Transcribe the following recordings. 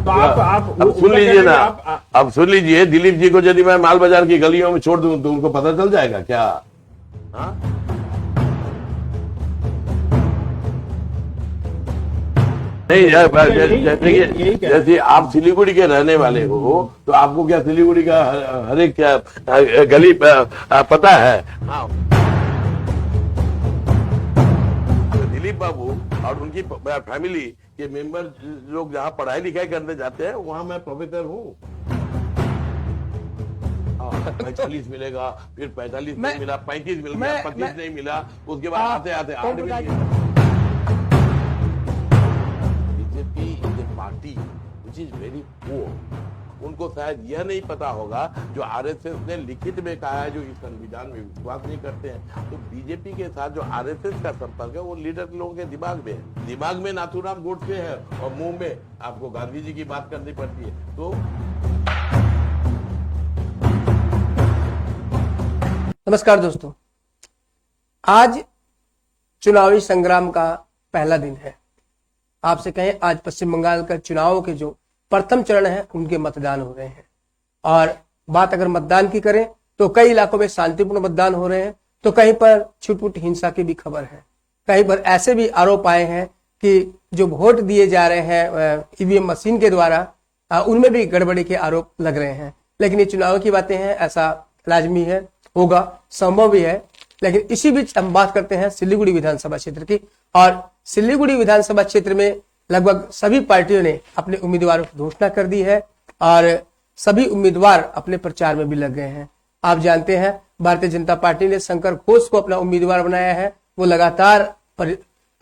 तो आप अब सुन लीजिए ना, अब सुन लीजिए, दिलीप जी को यदि मैं माल बाजार की गलियों में छोड़ दूं तो उनको पता चल जाएगा क्या? हाँ? नहीं, जैसे आप सिलीगुड़ी के रहने वाले हो तो आपको क्या सिलीगुड़ी का हर एक क्या गली पता है? हाँ। दिलीप बाबू और उनकी फैमिली के मेंबर लोग जहाँ पढ़ाई लिखाई करने जाते हैं वहां मैं प्रोफेसर हूँ। 40 मिलेगा, फिर 45 नहीं मिला, 35 मिल गया, 25 नहीं मिला, उसके बाद आते आते 8 मिल गया। BJP is a party which is very poor. उनको शायद यह नहीं पता होगा जो आरएसएस ने लिखित में कहा है, जो इस संविधान में विश्वास नहीं करते हैं। तो बीजेपी के साथ जो आरएसएस का संपर्क है वो लीडर लोगों के दिमाग में है। दिमाग में नाथूराम गोडसे है और मुंह में आपको गांधी जी की बात करनी पड़ती है। तो नमस्कार दोस्तों, आज चुनावी संग्राम का पहला दिन है। आपसे कहें, आज पश्चिम बंगाल का चुनावों के जो प्रथम चरण है उनके मतदान हो रहे हैं। और बात अगर मतदान की करें तो कई इलाकों में शांतिपूर्ण मतदान हो रहे हैं, तो कहीं पर छुटपुट हिंसा की भी खबर है। कहीं पर ऐसे भी आरोप आए हैं कि जो वोट दिए जा रहे हैं ईवीएम मशीन के द्वारा, उनमें भी गड़बड़ी के आरोप लग रहे हैं। लेकिन ये चुनाव की बातें हैं, ऐसा लाजमी है, होगा, संभव भी है। लेकिन इसी बीच हम बात करते हैं सिलीगुड़ी विधानसभा क्षेत्र की। और सिलीगुड़ी विधानसभा क्षेत्र में लगभग सभी पार्टियों ने अपने उम्मीदवारों की घोषणा कर दी है और सभी उम्मीदवार अपने प्रचार में भी लग गए हैं। आप जानते हैं, भारतीय जनता पार्टी ने शंकर घोष को अपना उम्मीदवार बनाया है। वो लगातार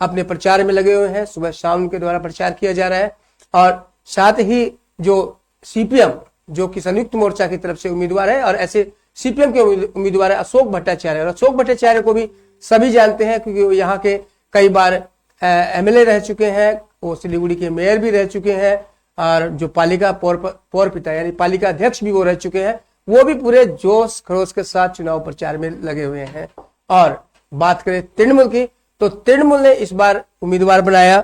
अपने प्रचार में लगे हुए हैं, सुबह शाम उनके द्वारा प्रचार किया जा रहा है। और साथ ही जो सीपीएम, जो कि संयुक्त मोर्चा की तरफ से उम्मीदवार है, और ऐसे सीपीएम के उम्मीदवार है अशोक भट्टाचार्य। और अशोक भट्टाचार्य को भी सभी जानते हैं क्योंकि वो यहाँ के कई बार एमएलए रह चुके हैं, वो सिलीगुड़ी के मेयर भी रह चुके हैं, और जो पालिका पौर पिता यानी पालिका अध्यक्ष भी वो रह चुके हैं। वो भी पूरे जोश खरोश के साथ चुनाव प्रचार में लगे हुए हैं। और बात करें तृणमूल की, तो तृणमूल ने इस बार उम्मीदवार बनाया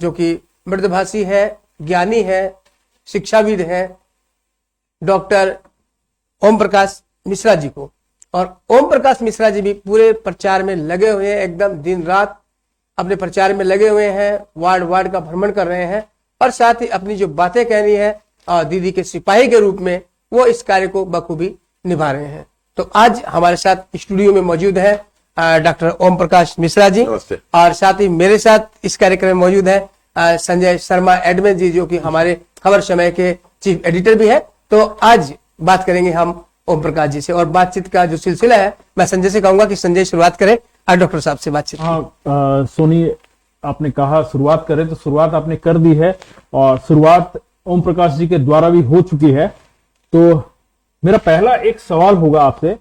जो कि मृदभाषी है, ज्ञानी है, शिक्षाविद है, डॉक्टर ओम प्रकाश मिश्रा जी को। और ओम प्रकाश मिश्रा जी भी पूरे प्रचार में लगे हुए हैं, एकदम दिन रात अपने प्रचार में लगे हुए हैं, वार्ड वार्ड का भ्रमण कर रहे हैं और साथ ही अपनी जो बातें कहनी है दीदी के सिपाही के रूप में वो इस कार्य को बखूबी निभा रहे हैं। तो आज हमारे साथ स्टूडियो में मौजूद है डॉक्टर ओम प्रकाश मिश्रा जी, और साथ ही मेरे साथ इस कार्यक्रम में मौजूद है संजय शर्मा एडमिन जी, जो कि हमारे खबर समय के चीफ एडिटर भी है। तो आज बात करेंगे हम ओम प्रकाश जी से, और बातचीत का जो सिलसिला है मैं संजय से कहूंगा कि संजय शुरुआत करें और डॉक्टर साहब से बातचीत। हाँ सोनी, आपने कहा शुरुआत करें, तो शुरुआत आपने कर दी है और शुरुआत ओम प्रकाश जी के द्वारा भी हो चुकी है। तो मेरा पहला एक सवाल होगा आपसे,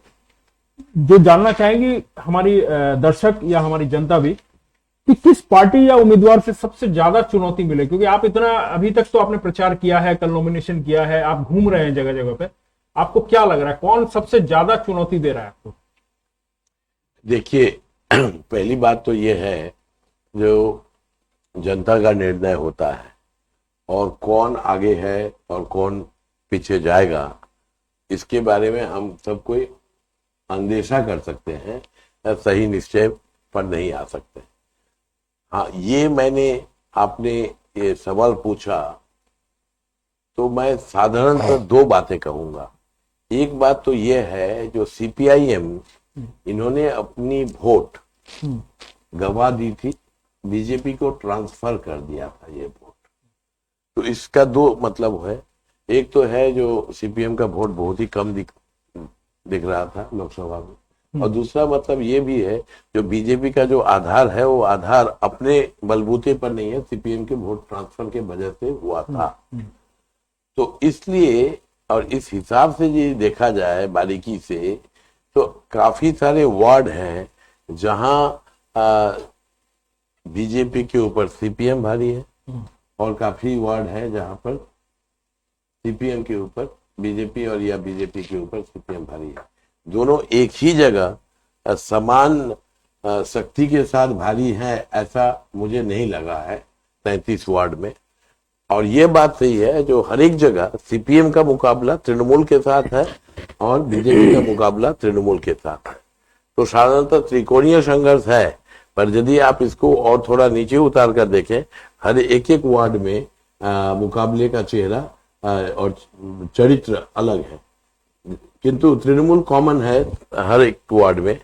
जो जानना चाहेंगी हमारी दर्शक या हमारी जनता भी, कि किस पार्टी या उम्मीदवार से सबसे ज्यादा चुनौती मिले? क्योंकि आप इतना अभी तक तो आपने प्रचार किया है, कल नॉमिनेशन किया है, आप घूम रहे हैं जगह जगह पे, आपको क्या लग रहा है कौन सबसे ज्यादा चुनौती दे रहा है आपको? देखिए, पहली बात तो ये है, जो जनता का निर्णय होता है और कौन आगे है और कौन पीछे जाएगा, इसके बारे में हम सब कोई अंदेशा कर सकते हैं, सही निश्चय पर नहीं आ सकते। हाँ, ये आपने ये सवाल पूछा तो मैं साधारणतः दो बातें कहूंगा। एक बात तो ये है, जो सीपीआईएम इन्होंने अपनी वोट गवा दी थी, बीजेपी को ट्रांसफर कर दिया था ये वोट। तो इसका दो मतलब है। एक तो है जो सीपीएम का वोट बहुत ही कम दिख रहा था लोकसभा में, और दूसरा मतलब ये भी है जो बीजेपी का जो आधार है वो आधार अपने बलबूते पर नहीं है, सीपीएम के वोट ट्रांसफर के वजह से हुआ था। तो इसलिए, और इस हिसाब से ये देखा जाए बारीकी से, तो काफी सारे वार्ड हैं जहां बीजेपी के ऊपर सीपीएम भारी है, और काफी वार्ड है जहां पर सीपीएम के ऊपर बीजेपी और या बीजेपी के ऊपर सीपीएम भारी है। दोनों एक ही जगह समान शक्ति के साथ भारी है, ऐसा मुझे नहीं लगा है 33 वार्ड में। और ये बात सही है जो हर एक जगह सीपीएम का मुकाबला तृणमूल के साथ है और बीजेपी का मुकाबला तृणमूल के साथ है। तो साधारणतः त्रिकोणीय संघर्ष है, पर यदि आप इसको और थोड़ा नीचे उतार कर देखें, हर एक एक वार्ड में मुकाबले का चेहरा और चरित्र अलग है, किंतु तृणमूल कॉमन है हर एक वार्ड में।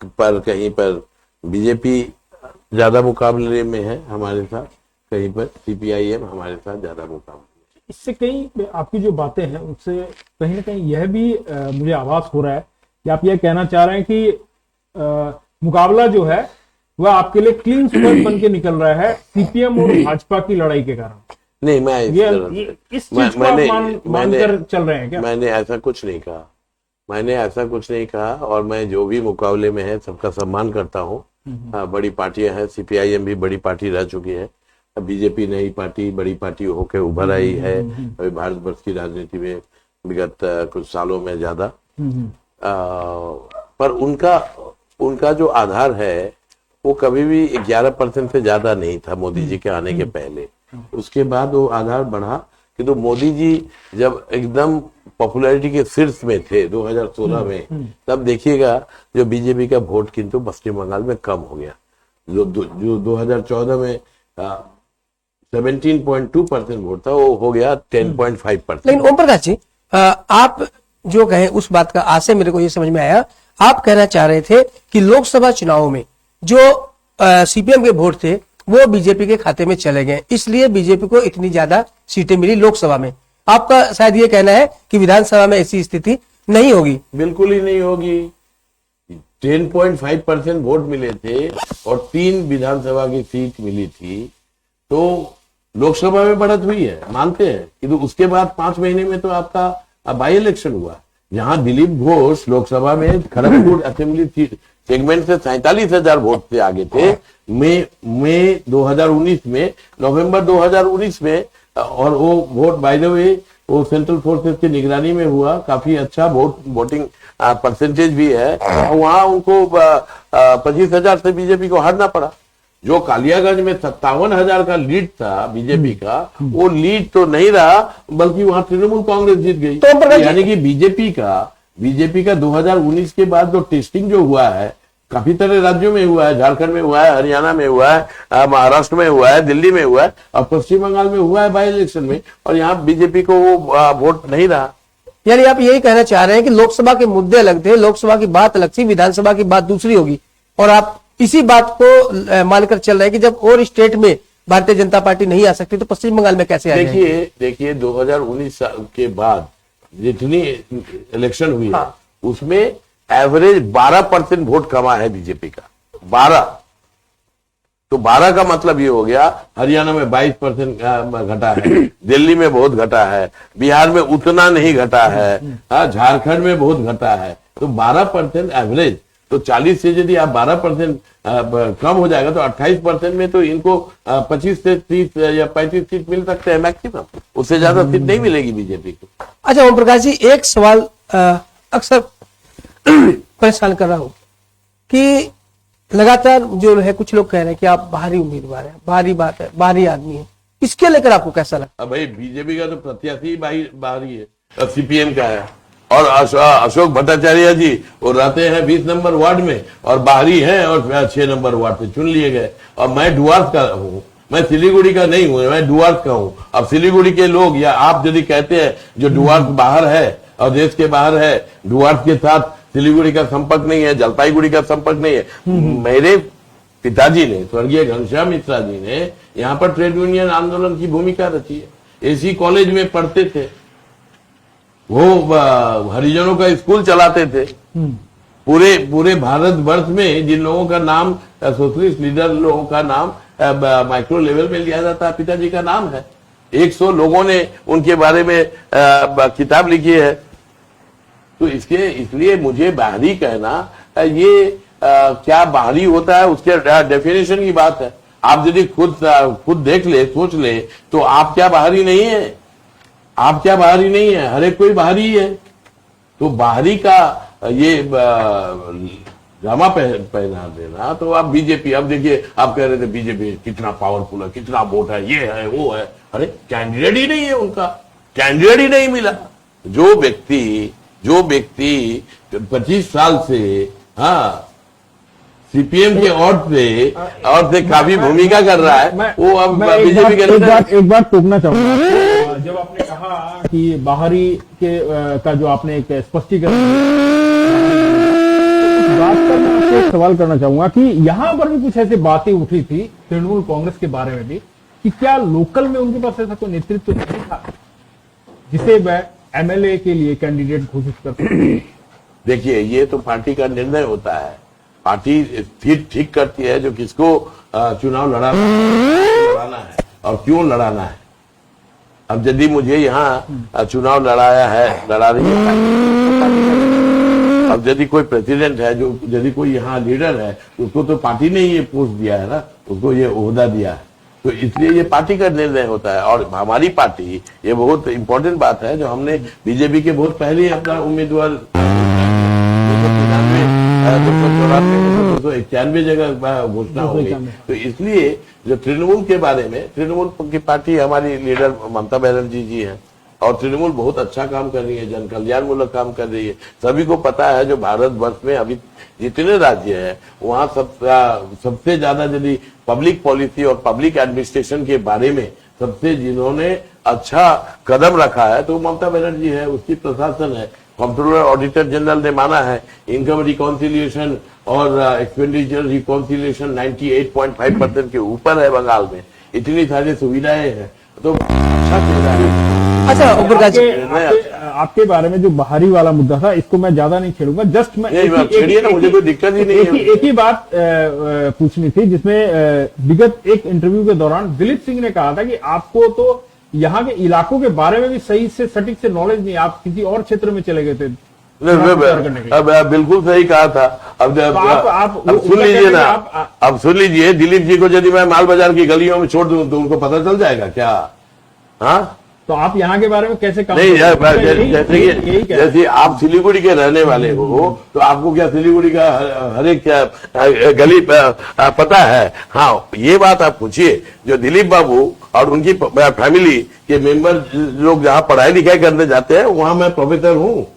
पर कहीं पर बीजेपी ज्यादा मुकाबले में है हमारे साथ, कहीं पर सीपीआईएम हमारे साथ ज्यादा मुकाबले। इससे कहीं आपकी जो बातें हैं उनसे कहीं ना कहीं यह भी मुझे आभास हो रहा है कि आप यह कहना चाह रहे हैं कि मुकाबला जो है वह आपके लिए क्लीन स्वीप बन के निकल रहा है सीपीएम और भाजपा की लड़ाई के कारण। नहीं, मैं इस चीज को आप मानकर चल रहे हैं क्या? मैंने ऐसा कुछ नहीं कहा, और मैं जो भी मुकाबले में है सबका सम्मान करता हूँ। बड़ी पार्टियां हैं, सीपीआईएम भी बड़ी पार्टी रह चुकी है, बीजेपी नई पार्टी बड़ी पार्टी होकर उभर आई है अभी भारतवर्ष की राजनीति में विगत कुछ सालों में ज्यादा। पर उनका जो आधार है वो कभी भी 11% से ज्यादा नहीं था मोदी जी के आने के पहले। उसके बाद वो आधार बढ़ा, किंतु मोदी जी जब एकदम पॉपुलैरिटी के शीर्ष में थे 2016 में, तब देखिएगा जो बीजेपी का वोट किंतु पश्चिम बंगाल में कम हो गया। जो 2014 में 17.2% वोट था, वो हो गया 10.5%। लेकिन ओम प्रकाश जी, आप जो कहें उस बात का आशय मेरे को ये समझ में आया। आप कहना चाह रहे थे कि लोकसभा चुनाव में जो सीपीएम के वोट थे वो बीजेपी के खाते में चले गए, इसलिए बीजेपी को इतनी ज्यादा सीटें मिली लोकसभा में। आपका शायद ये कहना है कि विधानसभा में ऐसी स्थिति नहीं होगी। बिल्कुल ही नहीं होगी। 10.5% वोट मिले थे और 3 विधानसभा की सीट मिली थी, तो लोकसभा में बढ़त हुई है, मानते हैं। किंतु उसके बाद 5 महीने में तो आपका बाई इलेक्शन हुआ, जहां दिलीप घोष लोकसभा में खड़गपुर असेंबली सीट सेगमेंट से 47,000 वोट से आगे थे मई 2019 में, नवंबर 2019 में। और वो वोट बाय द वे वो सेंट्रल फोर्सेस की निगरानी में हुआ, काफी अच्छा वोटिंग परसेंटेज भी है। वहां उनको 25,000 से बीजेपी को हारना पड़ा। जो कालियागंज में 57,000 का लीड था बीजेपी का, वो लीड तो नहीं रहा, बल्कि वहां तृणमूल कांग्रेस जीत गई। तो यानी कि बीजेपी का 2019 के बाद जो टेस्टिंग जो हुआ है, काफी तरह राज्यों में हुआ है, झारखंड में हुआ है, हरियाणा में हुआ है, महाराष्ट्र में हुआ है, दिल्ली में हुआ है और पश्चिम बंगाल में हुआ है बाई इलेक्शन में, और यहाँ बीजेपी को वो वोट नहीं रहा। यानी आप यही कहना चाह रहे हैं कि लोकसभा के मुद्दे अलग थे, लोकसभा की बात अलग थी, विधानसभा की बात दूसरी होगी, और आप इसी बात को मानकर चल रहे हैं कि जब और स्टेट में भारतीय जनता पार्टी नहीं आ सकती तो पश्चिम बंगाल में कैसे आ जाएगी? देखिए 2019 के बाद जितनी इलेक्शन हुई है, उसमें एवरेज 12% वोट कमा है बीजेपी का, 12। तो 12 का मतलब ये हो गया, हरियाणा में 22% घटा है, दिल्ली में बहुत घटा है, बिहार में उतना नहीं घटा है, झारखंड में बहुत घटा है। तो 12% एवरेज, तो 40 से यदि आप 12% कम हो जाएगा तो 28% में तो इनको 25 से 30 या 35 सीट मिल सकते हैं मैक्सिमम, उससे ज्यादा सीट नहीं मिलेगी बीजेपी को। अच्छा ओम प्रकाश जी, एक सवाल अक्सर परेशान कर रहा हूं कि लगातार जो है कुछ लोग कह रहे हैं कि आप बाहरी उम्मीदवार हैं, बाहरी बात है, बाहरी आदमी है, इसके लेकर आपको कैसा लगता है? भाई बीजेपी का तो प्रत्याशी बाहरी है, सीपीएम का है, और अशोक भट्टाचार्य जी वो रहते हैं 20 नंबर वार्ड में और बाहरी हैं और 6 नंबर वार्ड से चुन लिए गए। और मैं डुआर्स का हूँ, मैं सिलीगुड़ी का नहीं हूँ, मैं डुआर्स का हूँ। अब सिलीगुड़ी के लोग या आप यदि कहते हैं जो डुआर्स बाहर है और देश के बाहर है, डुआर्स के साथ सिलीगुड़ी का संपर्क नहीं है, जलपाईगुड़ी का संपर्क नहीं है। मेरे पिताजी ने, स्वर्गीय घनश्याम मिश्रा जी ने यहाँ पर ट्रेड यूनियन आंदोलन की भूमिका रची है। एसी कॉलेज में पढ़ते थे, वो हरिजनों का स्कूल चलाते थे। पूरे भारतवर्ष में जिन लोगों का नाम, सोशलिस्ट लीडर लोगों का नाम माइक्रो लेवल में लिया जाता है, पिताजी का नाम है। 100 लोगों ने उनके बारे में किताब लिखी है। तो इसलिए मुझे बाहरी कहना, ये क्या बाहरी होता है उसके डेफिनेशन की बात है। आप यदि खुद देख ले, सोच ले, तो आप क्या बाहरी नहीं है? आप क्या बाहरी नहीं है? हर एक कोई बाहरी है। तो बाहरी का ये जामा पहना देना, तो आप बीजेपी, अब देखिए आप कह रहे थे बीजेपी कितना पावरफुल है, कितना वोट है, ये है वो है, अरे कैंडिडेट ही नहीं है, उनका कैंडिडेट ही नहीं मिला। जो व्यक्ति 25 साल से सीपीएम के और से काफी भूमिका कर रहा है, वो अब बीजेपी के एक बार टोकना चाहूंगा। जब आपने कहा कि बाहरी का जो आपने एक स्पष्टीकरण, बात पर मैं आपसे एक सवाल करना चाहूंगा कि यहां पर भी कुछ ऐसी बातें उठी थी तृणमूल कांग्रेस के बारे में भी कि क्या लोकल में उनके पास ऐसा कोई नेतृत्व नहीं था जिसे वह एमएलए के लिए कैंडिडेट घोषित कर सकते? देखिए, ये तो पार्टी का निर्णय होता है, पार्टी ठीक करती है जो किसको चुनाव लड़ाना है और क्यों लड़ाना है। अब यदि मुझे यहाँ चुनाव लड़ा रही है, अब यदि कोई प्रेसिडेंट है, जो यदि कोई यहाँ लीडर है, उसको तो पार्टी ने ये पोस्ट दिया है ना, उसको ये ओहदा दिया है, तो इसलिए ये पार्टी का निर्णय होता है। और हमारी पार्टी, ये बहुत इंपॉर्टेंट बात है, जो हमने बीजेपी के बहुत पहले अपना उम्मीदवार 291 जगह घोषणा हो गई, तो इसलिए जो तृणमूल के बारे में, तृणमूल की पार्टी हमारी लीडर ममता बनर्जी जी है, और तृणमूल बहुत अच्छा काम कर रही है, जन कल्याण मूलक काम कर रही है। सभी को पता है जो भारतवर्ष में अभी जितने राज्य हैं, वहां सबसे ज्यादा यदि पब्लिक पॉलिसी और पब्लिक एडमिनिस्ट्रेशन के बारे में सबसे जिन्होंने अच्छा कदम रखा है, तो ममता बनर्जी है, उसकी प्रशासन है। कंट्रोलर ऑडिटर जनरल ने माना है इनकम रिकॉन्सिलिएशन और एक्सपेंडिचर रिकॉन्सिलिएशन 98.5% के ऊपर है बंगाल में, इतनी सारी सुविधाएं हैं, तो अच्छा चल रहा है। अच्छा, आपके बारे में जो बाहरी वाला मुद्दा था, इसको मैं ज्यादा नहीं छेड़ूंगा, जस्ट मैं मुझे कोई दिक्कत ही नहीं है। एक ही बात पूछनी थी, जिसमें विगत एक इंटरव्यू के दौरान दिलीप सिंह ने कहा था कि आपको तो यहाँ के इलाकों के बारे में भी सही से सटीक से नॉलेज नहीं, आप किसी और क्षेत्र में चले गए थे। अब बिल्कुल सही कहा था। अब सुन लीजिए ना, अब सुन लीजिए, दिलीप जी को यदि मैं माल बाजार की गलियों में छोड़ दूं तो उनको पता चल जाएगा क्या? हाँ, तो आप यहाँ के बारे में कैसे काम नहीं, जैसे आप सिलीगुड़ी के रहने वाले हो, तो आपको क्या सिलीगुड़ी का हर एक क्या गली पता है? हाँ, ये बात आप पूछिए। जो दिलीप बाबू और उनकी फैमिली के मेंबर लोग जहाँ पढ़ाई लिखाई करने जाते हैं, वहां मैं प्रोफेसर हूँ,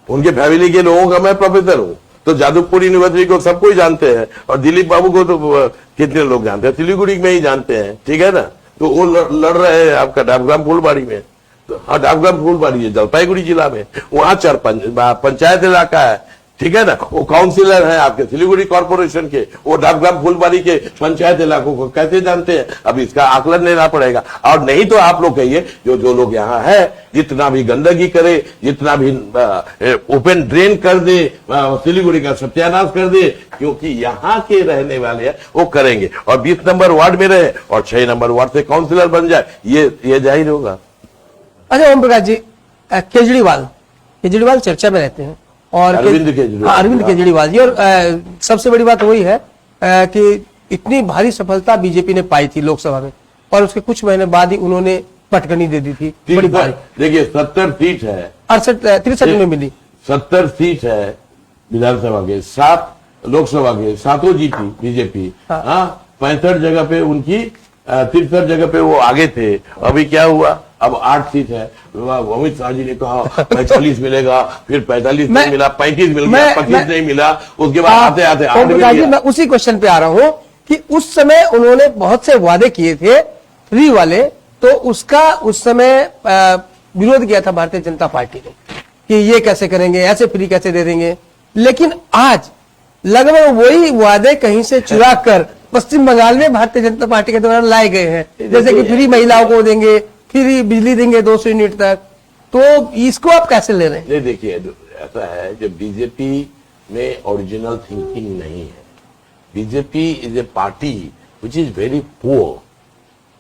उनके फैमिली के लोगों का मैं प्रोफेसर हूँ। तो जादवपुर यूनिवर्सिटी को सब कोई जानते हैं, और दिलीप बाबू को तो कितने लोग जानते हैं, सिलीगुड़ी में ही जानते हैं, ठीक है ना। तो वो लड़ रहे हैं आपका डाबग्राम फूलबाड़ी में, तो हाँ, डाबग्राम फूलबाड़ी है जलपाईगुड़ी जिला में, वहां पंचायत इलाका है, ठीक है ना। वो काउंसिलर हैं आपके सिलीगुड़ी कॉर्पोरेशन के, वो डाबग्राम फूलबाड़ी के पंचायत इलाकों को कैसे जानते हैं? अब इसका आकलन लेना पड़ेगा। और नहीं तो आप लोग कहिए, जो लोग यहाँ है, जितना भी गंदगी करे, जितना भी ओपन ड्रेन कर दे, सिलीगुड़ी का सत्यानाश कर दे, क्योंकि यहाँ के रहने वाले हैं, वो करेंगे। और 20 नंबर वार्ड में रहे और 6 नंबर वार्ड से काउंसिलर बन जाए, ये जाहिर होगा। अच्छा ओम प्रकाश जी, केजरीवाल चर्चा में रहते हैं, और अरविंद केजरीवाल जी, और सबसे बड़ी बात वही है कि इतनी भारी सफलता बीजेपी ने पाई थी लोकसभा में, और उसके कुछ महीने बाद ही उन्होंने पटकनी दे दी थी बड़ी भारी। देखिए 70 सीट है, 63 में मिली, 70 सीट है विधानसभा के, 7 लोकसभा के, 7 जीती बीजेपी। हाँ, 65 जगह पे उनकी, 63 जगह पे वो आगे थे। अभी क्या हुआ, अब 8 सीट है। अमित शाह जी ने कहा 45 मिलेगा, फिर 45 नहीं मिला, 35 मिल गया, 25 नहीं मिला, उसके बाद आते आते 8 मिल गया। मैं उसी क्वेश्चन पे आ रहा हूं कि उस समय उन्होंने बहुत से वादे किए थे फ्री वाले, तो उसका उस समय विरोध किया था भारतीय जनता पार्टी ने कि ये कैसे करेंगे, ऐसे फ्री कैसे दे देंगे। लेकिन आज लगभग वही वादे कहीं से चुरा कर पश्चिम बंगाल में भारतीय जनता पार्टी के द्वारा लाए गए हैं, जैसे कि फ्री महिलाओं को देंगे, फ्री बिजली देंगे 200 यूनिट तक। तो इसको आप कैसे ले रहे हैं? नहीं, देखिए ऐसा है, जब बीजेपी में ओरिजिनल थिंकिंग नहीं है, BJP is a party which is very poor,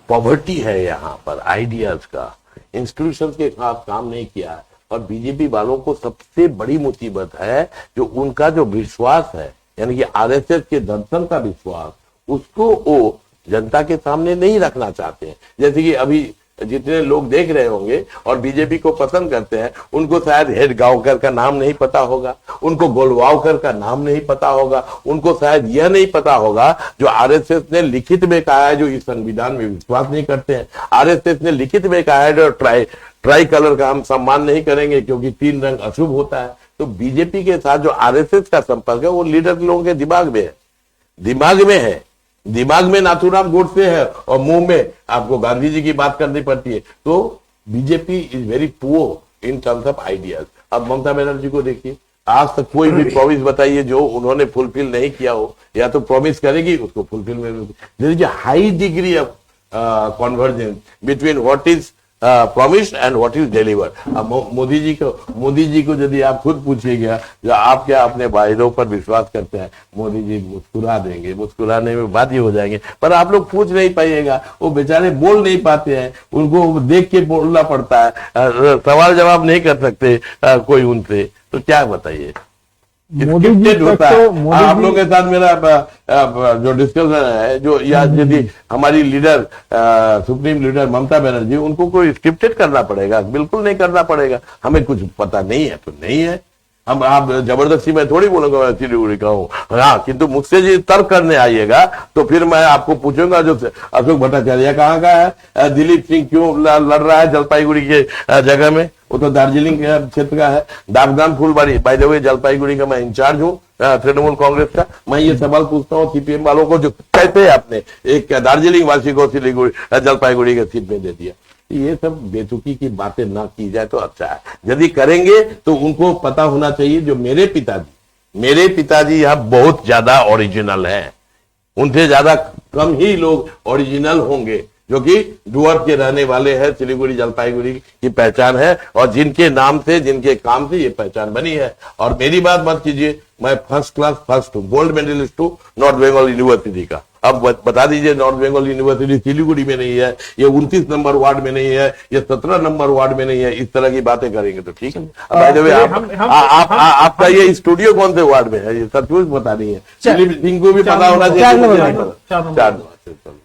poverty है यहाँ पर आइडियाज का, इंस्टीट्यूशन के साथ काम नहीं किया है। और बीजेपी वालों को सबसे बड़ी मुसीबत है जो उनका जो विश्वास है, यानी कि आरएसएस के दर्शन का विश्वास, उसको वो जनता के सामने नहीं रखना चाहते हैं। जैसे कि अभी जितने लोग देख रहे होंगे और बीजेपी को पसंद करते हैं, उनको शायद हेड गांवकर का नाम नहीं पता होगा, उनको गोलवावकर का नाम नहीं पता होगा, उनको शायद यह नहीं पता होगा जो आरएसएस ने लिखित में कहा है, जो इस संविधान में विश्वास नहीं करते हैं। आरएसएस ने लिखित में कहा है जो ट्राई कलर का हम सम्मान नहीं करेंगे क्योंकि 3 रंग अशुभ होता है। तो बीजेपी के साथ जो आरएसएस का संपर्क है वो लीडर लोगों के दिमाग में है, दिमाग में नाथूराम गोडसे है और मुंह में आपको गांधी जी की बात करनी पड़ती है। तो BJP is very poor in terms of ideas. अब ममता बनर्जी को देखिए, आज तक कोई भी प्रॉमिस बताइए जो उन्होंने फुलफिल नहीं किया हो, या तो प्रॉमिस करेगी उसको फुलफिल में। There is a high degree of convergence between what is promised and what is delivered. अब मोदी जी को यदि आप खुद पूछिएगा जो आप क्या अपने वायदों पर विश्वास करते हैं, मोदी जी मुस्कुरा देंगे, मुस्कुराने में बात ही हो जाएंगे, पर आप लोग पूछ नहीं पाइएगा। वो बेचारे बोल नहीं पाते हैं, उनको देख के बोलना पड़ता है, सवाल जवाब नहीं कर सकते कोई उनसे, तो क्या बताइए। मोदी जी होता है। आप लोगों के साथ मेरा जो डिस्कशन है, जो या यदि हमारी leader supreme leader Mamata Banerjee, उनको कोई स्क्रिप्टेड करना पड़ेगा? बिल्कुल नहीं करना पड़ेगा। हमें कुछ पता नहीं है तो नहीं है, हम आप जबरदस्ती मैं थोड़ी बोलूंगा मैं सिलीगुड़ी का हूँ। हाँ, किंतु मुझसे जी तर्क करने आइएगा तो फिर मैं आपको पूछूंगा जो अशोक भट्टाचार्य कहाँ का है, दिलीप सिंह क्यों लड़ रहा है जलपाईगुड़ी के जगह में, वो तो दार्जिलिंग क्षेत्र का है। दागदान फुलबाड़ी, बाय द वे जलपाईगुड़ी का मैं इंचार्ज हूँ तृणमूल कांग्रेस का। मैं ये सवाल पूछता हूँ सीपीएम वालों को जो कहते हैं आपने एक दार्जिलिंग वासी को सिलीगुड़ी जलपाईगुड़ी के सीट में दे दिया। ये सब बेतुकी की बातें ना की जाए तो अच्छा है। यदि करेंगे तो उनको पता होना चाहिए जो मेरे पिताजी यहाँ बहुत ज्यादा ओरिजिनल हैं, उनसे ज्यादा कम ही लोग ओरिजिनल होंगे जो कि डुअर्स के रहने वाले हैं। सिलीगुड़ी जलपाईगुड़ी की पहचान है और जिनके नाम से, जिनके काम से ये पहचान बनी है। और मेरी बात मत कीजिए, मैं फर्स्ट क्लास फर्स्ट हूँ, गोल्ड मेडलिस्ट हूँ नॉर्थ बंगाल यूनिवर्सिटी का। अब बता दीजिए नॉर्थ बंगाल यूनिवर्सिटी सिलीगुड़ी में नहीं है, ये 29 नंबर वार्ड में नहीं है, ये 17 नंबर वार्ड में नहीं है, इस तरह की बातें करेंगे तो ठीक है। बाय द वे आपका ये स्टूडियो कौन से वार्ड में है, ये सब कुछ पता नहीं है। सिंह को भी पता होना चाहिए।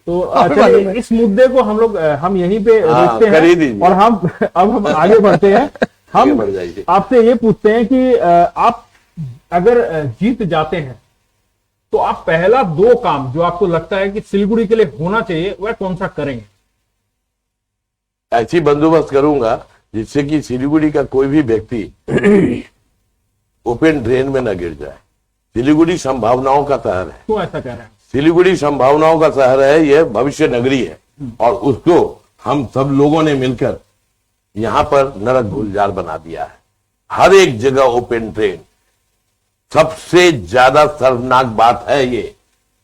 तो चलिए इस मुद्दे को हम यहीं पे रोकते हैं और हम आगे बढ़ते हैं। हम आपसे ये पूछते हैं कि आप अगर जीत जाते हैं तो आप पहला 2 काम जो आपको लगता है कि सिलीगुड़ी के लिए होना चाहिए वह कौन सा करेंगे? ऐसी बंदोबस्त करूंगा जिससे कि सिलीगुड़ी का कोई भी व्यक्ति ओपन ड्रेन में न गिर जाए। सिलीगुड़ी संभावनाओं का शहर है। क्यों ऐसा कह रहे हैं? सिलीगुड़ी संभावनाओं का शहर है, यह भविष्य नगरी है और उसको हम सब लोगों ने मिलकर यहां पर नरक गुलजार बना दिया है। हर एक जगह ओपन ड्रेन, सबसे ज्यादा शर्मनाक बात है ये।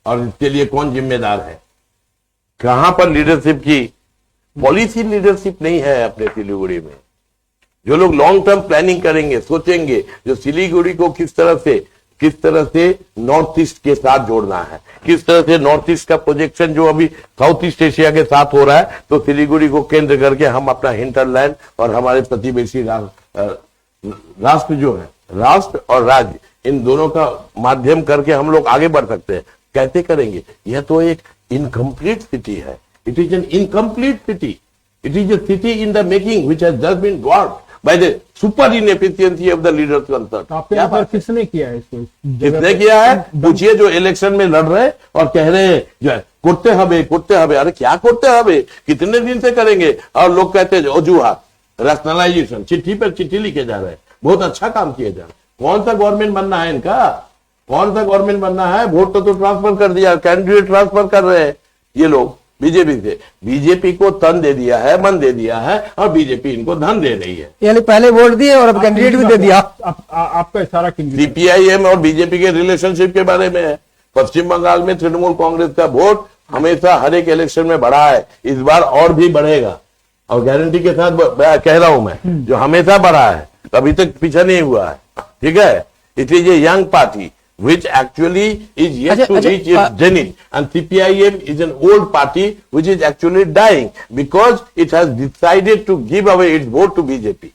और इसके लिए कौन जिम्मेदार है? कहां पर लीडरशिप की पॉलिसी लीडरशिप नहीं है अपने सिलीगुड़ी में। जो लोग लॉन्ग टर्म प्लानिंग करेंगे, सोचेंगे जो सिलीगुड़ी को किस तरह से नॉर्थ ईस्ट के साथ जोड़ना है, किस तरह से नॉर्थ ईस्ट का प्रोजेक्शन जो अभी साउथ ईस्ट एशिया के साथ हो रहा है, तो सिलीगुड़ी को केंद्र करके हम अपना हिंटरलैंड और हमारे प्रतिवेशी राष्ट्र जो है, राष्ट्र और राज्य, इन दोनों का माध्यम करके हम लोग आगे बढ़ सकते हैं। कैसे करेंगे? यह तो एक इनकम्प्लीट सिटी है। It is an incomplete city. It is a city in the making which has just been dwarfed by the super inefficiency of the leaders concerned। आपके अनुसार किसने किया है इसको? किसने किया है? पूछिए जो इलेक्शन में लड़ रहे और कह रहे हैं जो है करते हबे। अरे क्या करते हबे? कितने दिन से करेंगे? और लोग कहते हैं वजूहात, रैशनलाइजेशन, चिट्ठी पर चिट्ठी लिखे जा रहे हैं। बहुत अच्छा काम किए जा रहे हैं। कौन सा गवर्नमेंट बनना है इनका? कौन सा गवर्नमेंट बनना है? वोट तो ट्रांसफर कर दिया, कैंडिडेट ट्रांसफर कर रहे हैं ये लोग बीजेपी से। बीजेपी को तन दे दिया है, मन दे दिया है और बीजेपी इनको धन दे रही है। यानी पहले वोट दिए और अब कैंडिडेट भी दे दिया। आपका इशारा सीपीआईएम और बीजेपी के रिलेशनशिप के बारे में है। पश्चिम बंगाल में तृणमूल कांग्रेस का वोट हमेशा हर एक इलेक्शन में बढ़ा है, इस बार और भी बढ़ेगा। और गारंटी के साथ कह रहा हूं मैं, जो हमेशा बढ़ा है, अभी तक पीछा नहीं हुआ है। ठीक है, it is a young party which actually is yet to reach its zenith, and CPIM is an old party which is actually dying because it has decided to give away its vote to BJP।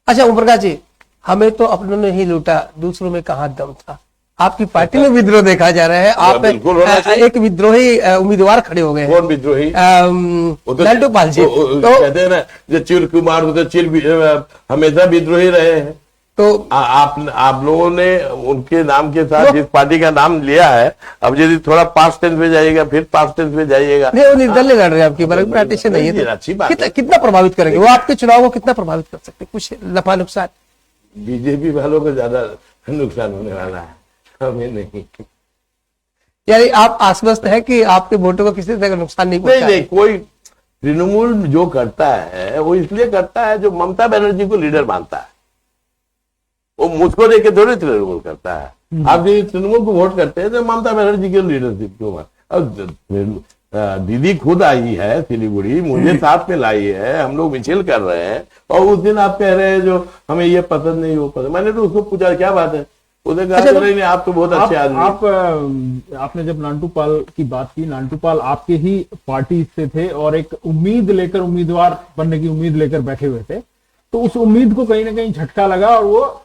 अच्छा ओम प्रकाश जी, हमें तो अपनों ने ही लूटा, दूसरों में कहां दम था? आपकी पार्टी में विद्रोह देखा जा रहा है। आप बिल्कुल होना चाहिए। एक विद्रोही उम्मीदवार खड़े हो गए हैं। कौन विद्रोही? लालटू पाल जी। तो कहते हैं ना, जो चिल कुमार होते चिल हमेशा विद्रोही रहे हैं। तो आप लोगों ने उनके नाम के साथ जिस पार्टी का नाम लिया है, अब यदि थोड़ा पास्ट टेंस में जाइएगा, फिर पास्ट टेंस में जाइएगा। नहीं, वो निर्दलीय लड़ रहे हैं आपकी बार, पार्टी से नहीं है। तो अच्छी बात है। कितना प्रभावित करेंगे वो आपके चुनाव को? कितना प्रभावित कर सकते हैं? कुछ नफा नुकसान? बीजेपी वालों को ज्यादा नुकसान होने वाला है, हमें नहीं। यानी आप आश्वस्त है कि आपके वोटों को किसी तरह का नुकसान नहीं पहुंचा? नहीं, कोई तृणमूल जो करता है वो इसलिए करता है जो ममता बनर्जी को लीडर मानता है। वो मुझको देख के थोड़ी तृणमूल करता है। आप यदि तृणमूल को वोट करते हैं तो ममता बनर्जी की लीडरशिप क्यों मान? अब दीदी खुद आई है सिलीगुड़ी, मुझे साथ में लाई है, हम लोग मिचिल कर रहे हैं, और उस दिन आप कह रहे हैं जो हमें ये पसंद नहीं वो पसंद। मैंने तो उसको पूछा क्या बात है, उसने कहा अच्छा, नहीं, आप तो बहुत अच्छे आदमी। आपने जब नांटू पाल की बात की, नांटू पाल आपके ही पार्टी से थे और एक उम्मीद लेकर, उम्मीदवार बनने की उम्मीद लेकर बैठे हुए थे, तो उस उम्मीद को कहीं ना कहीं झटका लगा और वो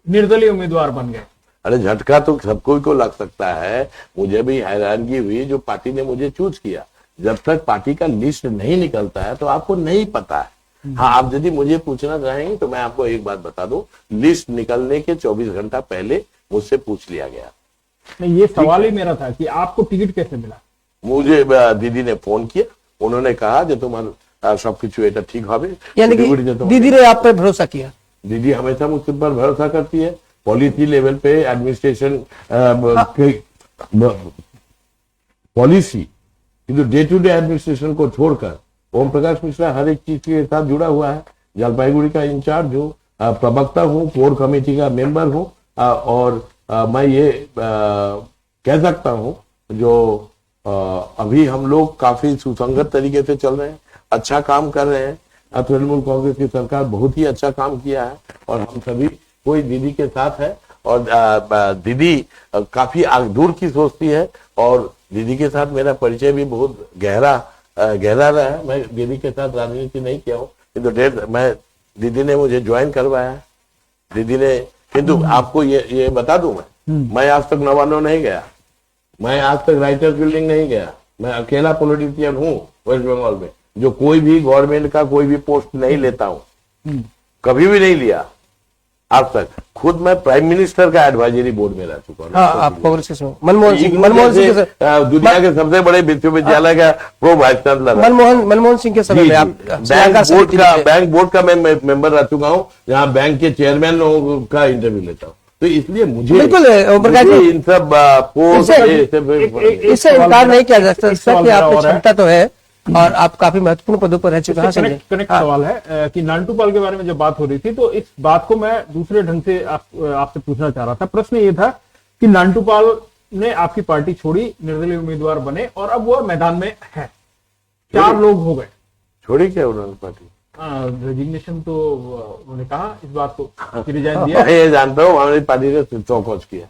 निर्दलीय उम्मीदवार बन गए। अरे झटका तो सबको को लग सकता है, मुझे भी हैरानगी हुई जो पार्टी ने मुझे चूज किया। जब तक पार्टी का लिस्ट नहीं निकलता है तो आपको नहीं पता है। हाँ, आप यदि मुझे पूछना चाहेंगे तो मैं आपको एक बात बता दूं, लिस्ट निकलने के 24 घंटा पहले मुझसे पूछ लिया गया। नहीं, ये सवाल ही मेरा था कि आपको टिकट कैसे मिला? मुझे दीदी ने फोन किया, उन्होंने कहा जो तुम्हारा सब कुछ এটা ठीक হবে। यानी कि दीदी ने आप पर भरोसा किया? दीदी हमेशा मुझ पर भरोसा करती है, पॉलिसी लेवल पे, एडमिनिस्ट्रेशन पॉलिसी, किंतु डे टू डे एडमिनिस्ट्रेशन को छोड़कर ओम प्रकाश मिश्रा हर एक चीज के साथ जुड़ा हुआ है। जलपाईगुड़ी का इंचार्ज हूँ, प्रवक्ता हूँ, कोर कमेटी का मेंबर हूँ, और मैं ये कह सकता हूँ जो अभी हम लोग काफी सुसंगत तरीके से चल रहे हैं, अच्छा काम कर रहे हैं। तृणमूल कांग्रेस की सरकार बहुत ही अच्छा काम किया है और हम सभी कोई दीदी के साथ है, और दीदी काफी दूर की सोचती है, और दीदी के साथ मेरा परिचय भी बहुत गहरा रहा है। मैं दीदी के साथ राजनीति नहीं किया हूँ, किंतु मैं दीदी ने मुझे ज्वाइन करवाया है। दीदी ने, किंतु आपको ये बता दूं, मैं आज तक नवानो नहीं गया, मैं आज तक राइटर्स बिल्डिंग नहीं गया, मैं अकेला पॉलिटिशियन हूँ वेस्ट बंगाल में जो कोई भी गवर्नमेंट का कोई भी पोस्ट नहीं लेता हूँ, कभी भी नहीं लिया आज तक। खुद मैं प्राइम मिनिस्टर का एडवाइजरी बोर्ड में रह चुका हूँ। हाँ, आप कांग्रेस के मनमोहन सिंह के दुनिया के सबसे बड़े विश्वविद्यालय का pro vice chancellor, Manmohan Singh के समय में आप बैंक बोर्ड का मैं मेंबर रह चुका हूँ, जहाँ बैंक के चेयरमैन का इंटरव्यू लेता हूँ। तो इसलिए मुझे बिल्कुल इन सब पोस्ट इससे इनकार नहीं किया जा सकता कि आपकी क्षमता तो है और आप काफी महत्वपूर्ण पदों पर रह चुके हैं। कनेक्ट सवाल है कि नांटू पाल के बारे में जब बात हो रही थी तो इस बात को मैं दूसरे ढंग से आपसे पूछना चाह रहा था। प्रश्न ये था कि नांटू पाल ने आपकी पार्टी छोड़ी, निर्दलीय उम्मीदवार बने और अब वो मैदान में है, 4 लोग हो गए। छोड़ी क्या उन्होंने पार्टी? रेजिग्नेशन तो उन्होंने कहा इस बात को कि रिजाइन दिया। ये जानता हूँ, हमारी पार्टी ने शोकॉज किया।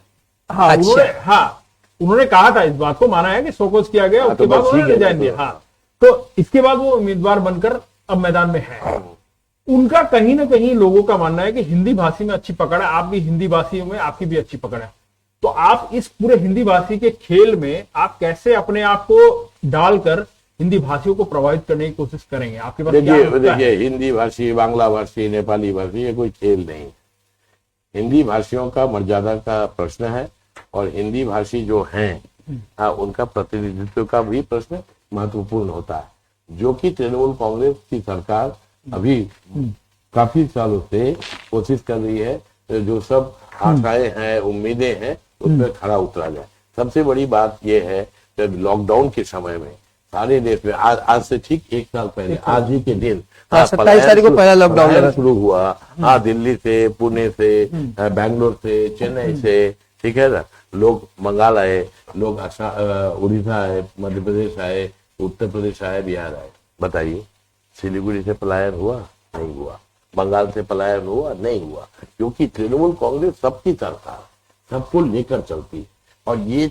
हाँ, उन्होंने कहा था, इस बात को माना है कि शोकॉज किया गया, उसके बाद उन्होंने रिजाइन दिया। हाँ, तो इसके बाद वो उम्मीदवार बनकर अब मैदान में है। उनका कहीं ना कहीं लोगों का मानना है कि हिंदी भाषी में अच्छी पकड़ है, आप भी हिंदी भाषी में आपकी भी अच्छी पकड़ है। तो आप इस पूरे हिंदी भाषी के खेल में आप कैसे अपने आप को डालकर हिंदी भाषियों को प्रभावित करने की कोशिश करेंगे? आपके पास देखिए, हिंदी भाषी, बांग्ला भाषी, नेपाली भाषी, ये कोई खेल नहीं। हिंदी भाषियों का मर्यादा का प्रश्न है, और हिंदी भाषी जो हैं, हाँ, उनका प्रतिनिधित्व का भी प्रश्न महत्वपूर्ण होता है, जो कि तृणमूल कांग्रेस की सरकार अभी काफी सालों से कोशिश कर रही है। जो सब आशाएं हैं, उम्मीदें हैं, उसमें खड़ा उतरा जाए। सबसे बड़ी बात यह है कि लॉकडाउन के समय में सारे देश में आज से ठीक 1 साल पहले आज ही के दिन 27 तारीख को पहला लॉकडाउन शुरू हुआ। हाँ, दिल्ली से, पुणे से, बैंगलोर से, चेन्नई से, ठीक है ना, लोग बंगाल आए, लोग उड़ीसा आए, मध्य प्रदेश आए, उत्तर प्रदेश आए, बिहार आए। बताइए, सिलीगुड़ी से पलायन हुआ? नहीं हुआ। बंगाल से पलायन हुआ? नहीं हुआ। क्योंकि तृणमूल कांग्रेस सबकी सरकार, सबको लेकर चलती है, और यह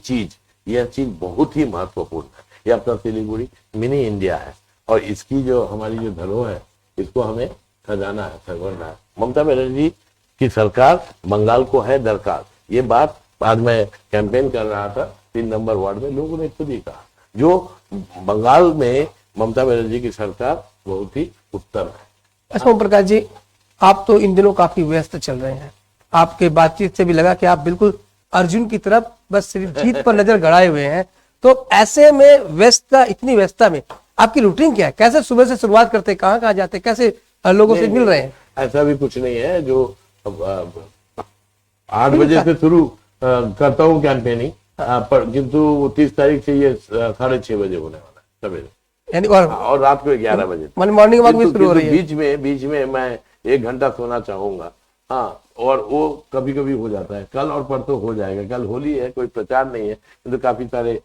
चीज बहुत ही महत्वपूर्ण है। ये अपना सिलीगुड़ी मिनी इंडिया है, और इसकी जो हमारी जो धरोहर है, इसको हमें सजाना है, संवारना है। ममता बनर्जी की सरकार बंगाल को है दरकार, ये बात आज मैं कैंपेन कर रहा था 3 नंबर वार्ड में, लोगों ने खुद ही कहा जो बंगाल में ममता बनर्जी की सरकार बहुत ही उत्तम है। अच्छा ओम प्रकाश जी, आप तो इन दिनों काफी व्यस्त चल रहे हैं, आपके बातचीत से भी लगा कि आप बिल्कुल अर्जुन की तरफ बस सिर्फ जीत पर नजर गड़ाए हुए हैं। तो ऐसे में व्यस्तता, इतनी व्यस्तता में आपकी रूटीन क्या है? कैसे सुबह से शुरुआत करते हैं, कहाँ कहाँ जाते हैं, कैसे लोगों से मिल रहे हैं? ऐसा भी कुछ नहीं है, जो 8 बजे से शुरू करता हूँ कैंपेनिंग, पर किंतु 30 तारीख से ये 6:30 बजे होने वाला है सवेरे, यानी और रात को 11 बजे। मॉर्निंग वॉक भी शुरू हो रही है। बीच में मैं 1 घंटा सोना चाहूंगा। हाँ, और वो कभी कभी हो जाता है, कल और परसों हो जाएगा। कल होली है, कोई प्रचार नहीं है, किंतु काफी सारे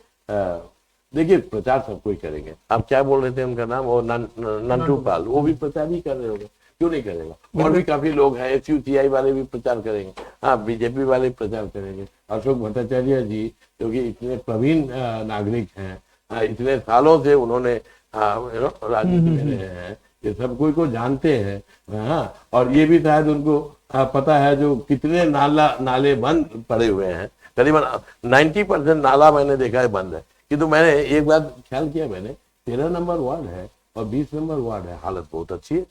देखिए प्रचार सब कोई करेंगे। आप क्या बोल रहे थे उनका नाम, और नंटू पाल, वो भी प्रचार ही कर रहे होंगे, क्यों नहीं करेगा। और भी काफी लोग हैं, SUCI वाले भी प्रचार करेंगे, हाँ BJP वाले प्रचार करेंगे। अशोक भट्टाचार्य जी जो कि इतने प्रवीण नागरिक हैं, इतने सालों से उन्होंने राजनीति में रहे हैं, ये सब कोई को जानते हैं। हाँ, और ये भी शायद उनको पता है जो कितने नाले बंद पड़े हुए हैं। करीबन 90% नाला मैंने देखा है बंद है। किंतु मैंने एक बात ख्याल किया, मैंने 13 नंबर वार्ड है और 20 नंबर वार्ड है, हालत बहुत अच्छी है।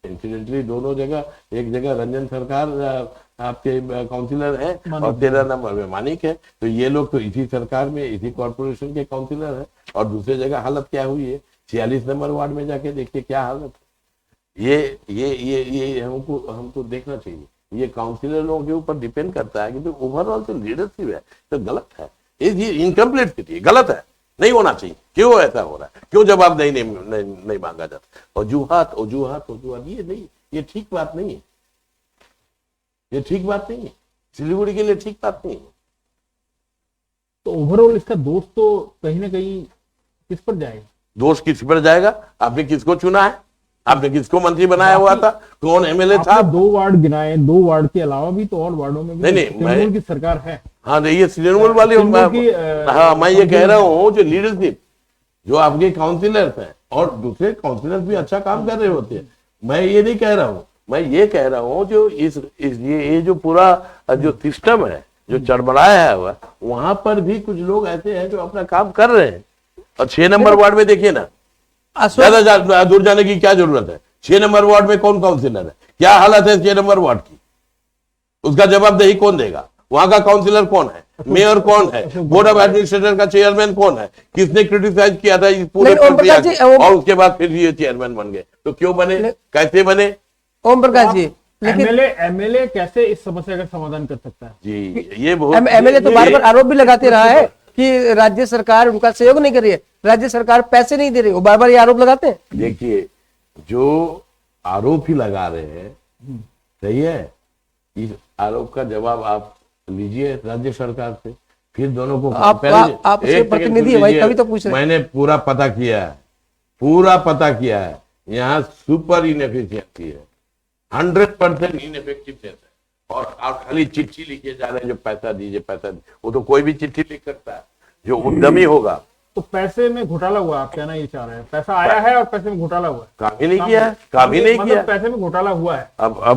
इंसिडेंटली दोनों जगह, एक जगह रंजन सरकार आपके काउंसिलर है और 13 नंबर में मानिक है, तो ये लोग तो इसी सरकार में, इसी कॉर्पोरेशन के काउंसिलर है। और दूसरी जगह हालत क्या हुई है, 46 नंबर वार्ड में जाके देखिए क्या हालत है। ये हमको देखना चाहिए। ये काउंसिलर लोगों के ऊपर डिपेंड करता है, क्योंकि ओवरऑल जो लीडरशिप है तो गलत है, ये इनकम्प्लीट स्थिति गलत है, नहीं होना चाहिए। क्यों ऐसा हो रहा है, क्यों जवाब नहीं मांगा जाता। वजूहात ये नहीं, ये ठीक बात नहीं है, ये ठीक बात नहीं है, सिलीगुड़ी के लिए ठीक बात नहीं है। तो ओवरऑल इसका दोष तो कहीं ना कहीं किस पर जाएगा? दोष किस पर जाएगा? आपने किसको चुना है? आपने किसको मंत्री बनाया हुआ था? कौन MLA था? 2 वार्ड गिनाए, 2 वार्ड के अलावा भी तो और वार्डों में भी तृणमूल की सरकार है। हाँ, ये तृणमूल वाले, हाँ मैं ये कह रहा हूँ जो लीडरशिप, जो आपके काउंसिलर्स हैं और दूसरे काउंसिलर्स भी अच्छा काम कर रहे होते हैं, मैं ये नहीं कह रहा हूँ। मैं ये कह रहा हूँ जो ये जो पूरा जो सिस्टम है जो चरमराया हुआ, वहां पर भी कुछ लोग ऐसे हैं जो अपना काम कर रहे हैं। और 6 नंबर वार्ड में देखिए ना, ज्यादा दूर जाने की क्या जरूरत है। 6 नंबर वार्ड में कौन काउंसिलर है, क्या हालत है 6 नंबर वार्ड की, उसका जवाबदेही कौन देगा? वहां का काउंसिलर कौन है, मेयर कौन है, बोर्ड ऑफ एडमिनिस्ट्रेटर का चेयरमैन कौन है, किसने क्रिटिसाइज किया था इस पूरे प्रक्रिया को, और उसके बाद फिर ये चेयरमैन बन गए। तो क्यों बने, कैसे बने? ओम प्रकाश जी, एमएलए कैसे इस समस्या का समाधान कर सकता है? जी, ये बहुत MLA तो बार बार आरोप भी लगाते रहा है कि राज्य सरकार उनका सहयोग नहीं कर रही है, राज्य सरकार पैसे नहीं दे रही, वो बार बार ये आरोप लगाते हैं। देखिए, जो आरोप ही लगा रहे हैं, सही है, इस आरोप का जवाब आप लीजिए राज्य सरकार से, फिर दोनों को आप उसके प्रतिनिधि है भाई, तभी तो पूछ रहे हैं। मैंने पूरा पता किया है, यहाँ सुपर इनएफिशिएंसी है, 100% इनएफेक्टिवनेस है। और आप खाली चिट्ठी लिखे जा रहे हैं, जो पैसा दीजिए, वो तो कोई भी चिट्ठी लिख सकता है जो उद्यमी होगा। तो पैसे में घोटाला हुआ, आप कहना ये चाह रहे हैं? पैसा आया है और पैसे में घोटाला हुआ है? काम ही नहीं किया। पैसे में घोटाला हुआ है। अब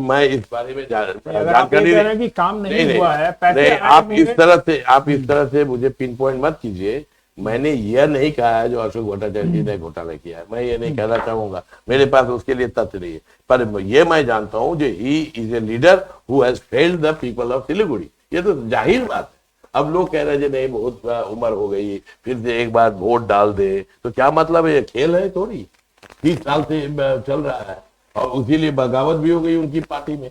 मैं इस बारे में जानकारी कि काम नहीं हुआ है, पैसे आप इस तरह से मुझे पिन पॉइंट मत कीजिए। मैंने यह नहीं कहा है जो अशोक भट्टाचार्य जी ने घोटाला किया है, मैं ये नहीं कहना चाहूंगा, मेरे पास उसके लिए तथ्य नहीं है। पर ये मैं जानता हूं जो he is a leader who has failed the people of Siliguri, ये तो जाहिर बात है। अब लोग कह रहे हैं नहीं बहुत उम्र हो गई, फिर से एक बार वोट डाल दे, तो क्या मतलब है? ये खेल है थोड़ी, 30 साल से चल रहा है, और इसीलिए बगावत भी हो गई उनकी पार्टी में।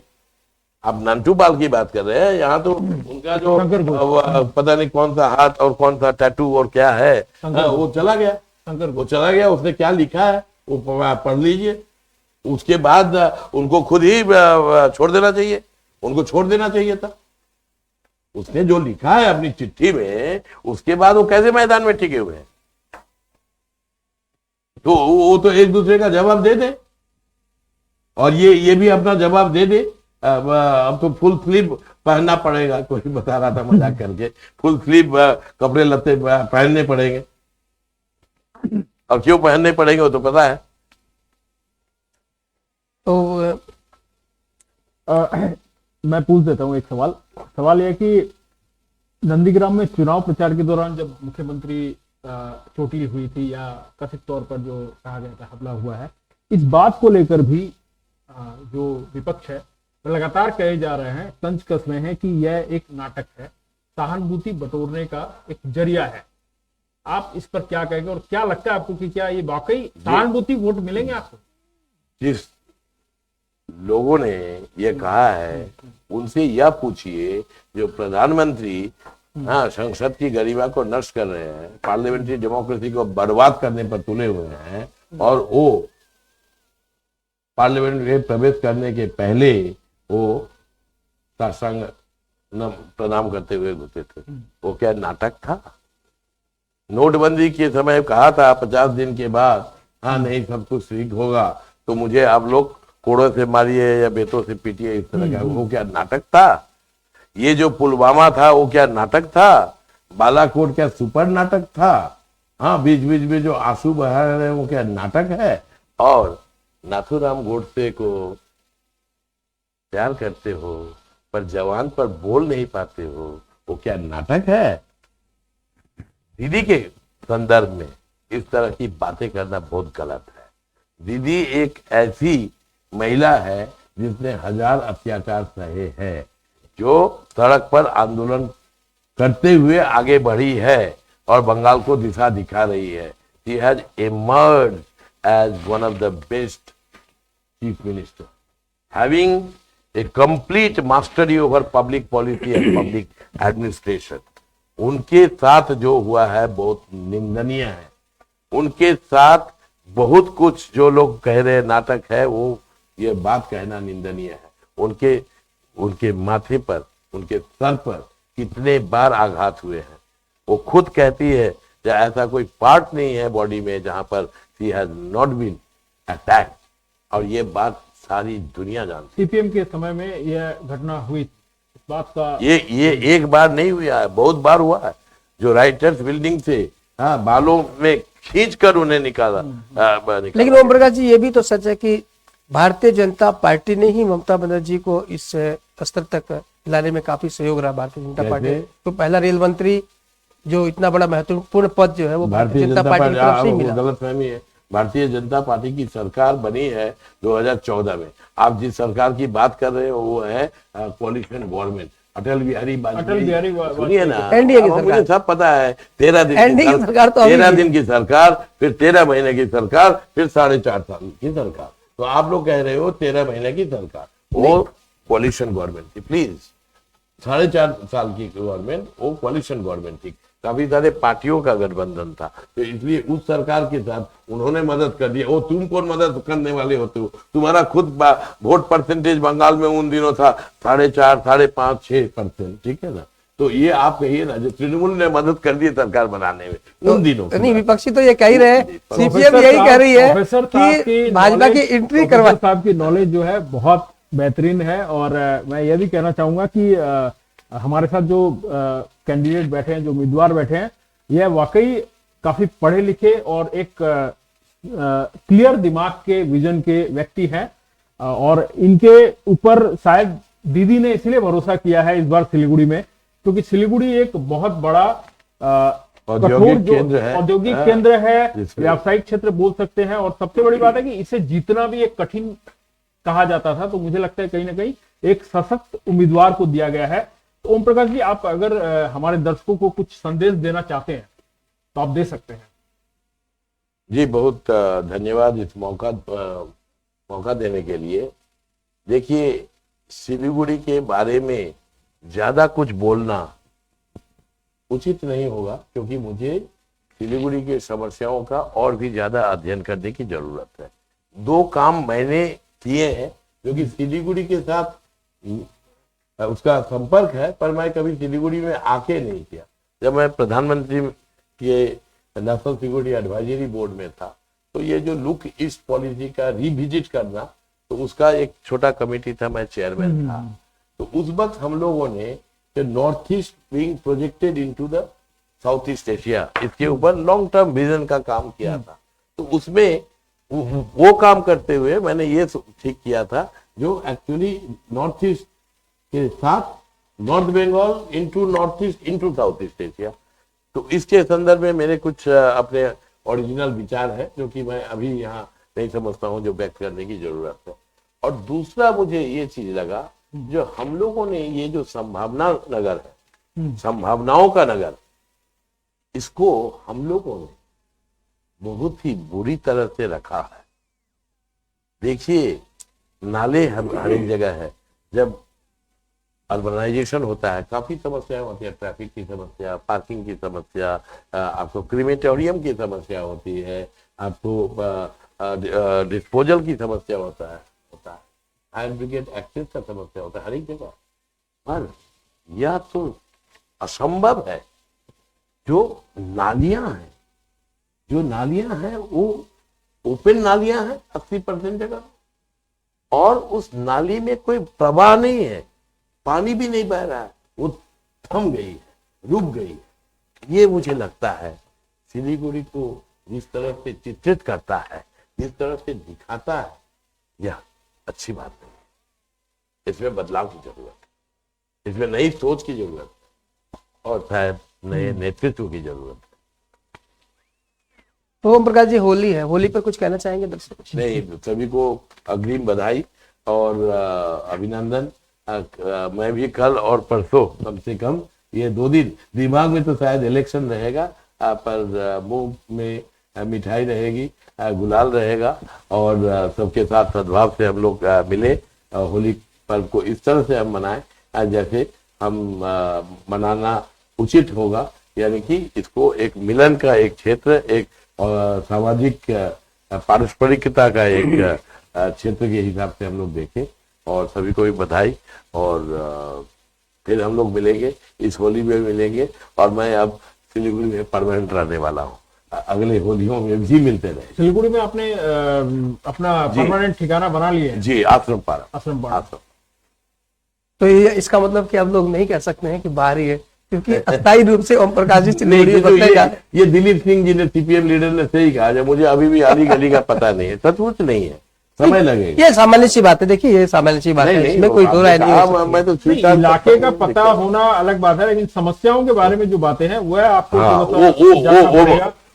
आप नंटू पाल की बात कर रहे हैं, यहाँ तो उनका जो पता नहीं कौन सा हाथ और कौन सा टैटू और क्या है, वो चला गया। उसने क्या लिखा है वो पढ़ लीजिए, उसके बाद उनको खुद ही छोड़ देना चाहिए था। उसने जो लिखा है अपनी चिट्ठी में, उसके बाद वो कैसे मैदान में टिके हुए हैं? तो वो तो एक दूसरे का जवाब दे दे, और ये भी अपना जवाब दे दे। अब तो फुल स्लीव पहनना पड़ेगा, कोई बता रहा था मजाक करके, फुल स्लीव कपड़े लत्ते पहनने पड़ेंगे। और क्यों पहनने पड़ेंगे वो तो पता है। तो मैं पूछ देता हूँ एक सवाल यह है कि नंदीग्राम में चुनाव प्रचार के दौरान जब मुख्यमंत्री चोटिल हुई थी या कथित तौर पर जो कहा गया था हमला हुआ है, इस बात को लेकर भी जो विपक्ष है लगातार कहे जा रहे हैं, तंज कस रहे हैं कि यह एक नाटक है, सहानुभूति बटोरने का एक जरिया है। आप इस पर क्या कहेंगे और क्या लगता है आपको कि क्या ये वाकई सहानुभूति वोट मिलेंगे आपको? जिस लोगों ने ये कहा है उनसे यह पूछिए जो प्रधानमंत्री संसद की गरिमा को नष्ट कर रहे हैं, पार्लियामेंट्री डेमोक्रेसी को बर्बाद करने पर तुले हुए हैं, और वो पार्लियामेंट में प्रवेश करने के पहले वो साष्टांग प्रणाम करते हुए घुसे थे। वो क्या नाटक था? नोटबंदी के समय कहा था 50 दिन के बाद नहीं सब कुछ ठीक होगा, तो मुझे आप लोग कोड़ों से मारिए या बेतों से पीटिए, इस तरह का। वो क्या नाटक था? ये जो पुलवामा था वो क्या नाटक था? बालाकोट क्या सुपर नाटक था? बीच बीच में जो आंसू बहा रहे वो क्या नाटक है? और नाथूराम गोडसे को प्यार करते हो पर जवान पर बोल नहीं पाते हो, वो क्या नाटक है? दीदी के संदर्भ में इस तरह की बातें करना बहुत गलत है। दीदी एक ऐसी महिला है जिसने 1000 अत्याचार सहे हैं, जो सड़क पर आंदोलन करते हुए आगे बढ़ी है और बंगाल को दिशा दिखा रही है। She has emerged as one of the best chief minister, having a complete mastery over public policy and public administration. उनके साथ जो हुआ है बहुत निंदनीय है। उनके साथ बहुत कुछ जो लोग कह रहे नाटक है, वो ये बात कहना निंदनीय है। उनके माथे पर, उनके सर पर कितने बार आघात हुए हैं। वो खुद कहती है कि ऐसा कोई पार्ट नहीं है बॉडी में जहां पर she has not been attacked, और ये बात सारी दुनिया जानती है। सीपीएम के समय में यह घटना हुई, इस बात का ये एक बार नहीं हुआ है, बहुत बार हुआ है। जो राइटर्स बिल्डिंग से बालों में खींच कर उन्हें निकाला। लेकिन ओम प्रकाश जी, ये भी तो सच है कि भारतीय जनता पार्टी ने ही ममता बनर्जी को इस स्तर तक लाने में काफी सहयोग रहा। भारतीय जनता पार्टी तो पहला रेल मंत्री जो इतना बड़ा महत्वपूर्ण पद जो है वो भारतीय जनता पार्टी की तरफ से ही मिला। गलतफहमी है। भारतीय जनता पार्टी की सरकार बनी है 2014 में। आप जिस सरकार की बात कर रहे हो वो है कोalition गवर्नमेंट, अटल बिहारी वाजपेयी। सुनिए ना, एनडीए की सरकार, मुझे सब पता है। 13 दिन एनडीए की सरकार तो 13 दिन की सरकार, फिर 13 महीने की सरकार, फिर 4.5 साल की सरकार। तो आप लोग कह रहे हो 13 महीने की सरकार, वो कोalition गवर्नमेंट थी। प्लीज, 4.5 साल की गवर्नमेंट वो कोalition गवर्नमेंट थी। काफी सारे पार्टियों का गठबंधन था, तो इसलिए उस सरकार के साथ उन्होंने मदद कर दिया। वो तुम कौन मदद करने वाले होते हो? तुम्हारा खुद वोट परसेंटेज बंगाल में उन दिनों था 4.5, 5.5, 6%, ठीक है ना? तो ये आप कहिए ना, जो तृणमूल ने मदद कर दी सरकार बनाने में उन दिनों। नहीं, विपक्षी तो ये कह ही रहे, सीपीएम यही कह रही है कि भाजपा की एंट्री करवा। साहब की नॉलेज जो है बहुत बेहतरीन है, और मैं यह भी कहना चाहूंगा कि हमारे साथ जो कैंडिडेट बैठे हैं, जो उम्मीदवार बैठे हैं, यह वाकई काफी पढ़े लिखे और एक क्लियर दिमाग के, विजन के व्यक्ति हैं, और इनके ऊपर शायद दीदी ने इसलिए भरोसा किया है इस बार सिलीगुड़ी में, क्योंकि सिलीगुड़ी एक बहुत बड़ा औद्योगिक केंद्र है, औद्योगिक केंद्र है, व्यावसायिक क्षेत्र बोल सकते हैं, और सबसे बड़ी बात है कि इसे जीतना भी एक कठिन कहा जाता था। तो मुझे लगता है कहीं ना कहीं एक सशक्त उम्मीदवार को दिया गया है। तो ओम प्रकाश जी, आप अगर हमारे दर्शकों को कुछ संदेश देना चाहते हैं तो आप दे सकते हैं। जी, बहुत धन्यवाद इस मौका देने के लिए। देखिए, सिलीगुड़ी के बारे में ज्यादा कुछ बोलना उचित नहीं होगा, क्योंकि मुझे सिलीगुड़ी की समस्याओं का और भी ज्यादा अध्ययन करने की जरूरत है। 2 काम मैंने किए हैं, क्योंकि सिलीगुड़ी के साथ उसका संपर्क है, पर मैं कभी सिलीगुड़ी में आके नहीं किया। जब मैं प्रधानमंत्री के नेशनल सिक्योरिटी एडवाइजरी बोर्ड में था, तो ये जो लुक ईस्ट पॉलिसी का रिविजिट करना, तो उसका एक छोटा कमेटी था, मैं चेयरमैन था। तो उस वक्त हम लोगों ने north east being projected into the south east Asia, इसके ऊपर लॉन्ग टर्म विजन का काम किया था। तो उसमें वो काम करते हुए मैंने ये ठीक किया था, जो एक्चुअली नॉर्थ ईस्ट के साथ north Bengal into north east into south east Asia. तो इसके संदर्भ में मेरे कुछ अपने ओरिजिनल विचार है जो कि मैं अभी यहाँ नहीं समझता हूँ, जो व्यक्त करने की जरूरत है। और दूसरा मुझे ये चीज लगा, जो हम लोगों ने ये जो संभावना नगर है, संभावनाओं का नगर, इसको हम लोगों ने बहुत ही बुरी तरह से रखा है। देखिए, नाले हर एक जगह है। जब अर्बनाइजेशन होता है काफी समस्याएं होती है, ट्रैफिक की समस्या, पार्किंग की समस्या, आपको क्रीमेटोरियम की समस्या होती है, आपको डिस्पोजल की समस्या होता है फायर ब्रिगेड एक्सेस का समस्या होता है हर एक जगह। पर यह तो असंभव है। जो नालियां हैं वो ओपन नालियां हैं 80% जगह, और उस नाली में कोई प्रवाह नहीं है, पानी भी नहीं बह रहा है, वो थम गई है, रुक गई है। ये मुझे लगता है सिलीगुड़ी को जिस तरह से चित्रित करता है, जिस तरह से दिखाता है, यह अच्छी बात नहीं है। इसमें बदलाव की जरूरत है, इसमें नई सोच की जरूरत है, और शायद नए नेतृत्व की जरूरत है। तो ओम प्रकाश जी, होली है, होली पर कुछ कहना चाहेंगे दर्शकों? नहीं, सभी को अग्रिम बधाई और अभिनंदन। मैं भी कल और परसों, कम से कम ये 2 दिन, दिमाग में तो शायद इलेक्शन रहेगा, पर मुंह में मिठाई रहेगी, गुलाल रहेगा, और सबके साथ सद्भाव से हम लोग मिले, होली पर्व को इस तरह से हम मनाएं जैसे हम मनाना उचित होगा। यानी कि इसको एक मिलन का एक क्षेत्र, एक सामाजिक पारस्परिकता का एक क्षेत्र के हिसाब से हम लोग देखें। और सभी को भी बधाई, और फिर हम लोग मिलेंगे, इस होली में मिलेंगे, और मैं अब सिलीगुड़ी में परमानेंट रहने वाला हूँ, अगले होलियों में भी मिलते रहे। सिलीगुड़ी में आपने अपना परमानेंट ठिकाना बना लिया है? जी, आश्रम पारा। आश्रम। तो ये इसका मतलब कि अब लोग नहीं कह सकते हैं कि बाहर ही है, क्योंकि अस्थायी रूप से ओम प्रकाश जी सिलीगुड़ी बदले जा रहे हैं। ये दिलीप सिंह जी ने, सीपीएम लीडर ने सही कहा, जब मुझे अभी भी आधी गली का पता नहीं है, सचमुच नहीं है, समय लगेगा। ये सामान्य सी बात है, देखिए ये सामान्य सी बात है, इसमें कोई दो राय नहीं हो सकती। मैं तो इलाके का पता होना अलग बात है, लेकिन समस्याओं के बारे में जो बातें हैं वह आपको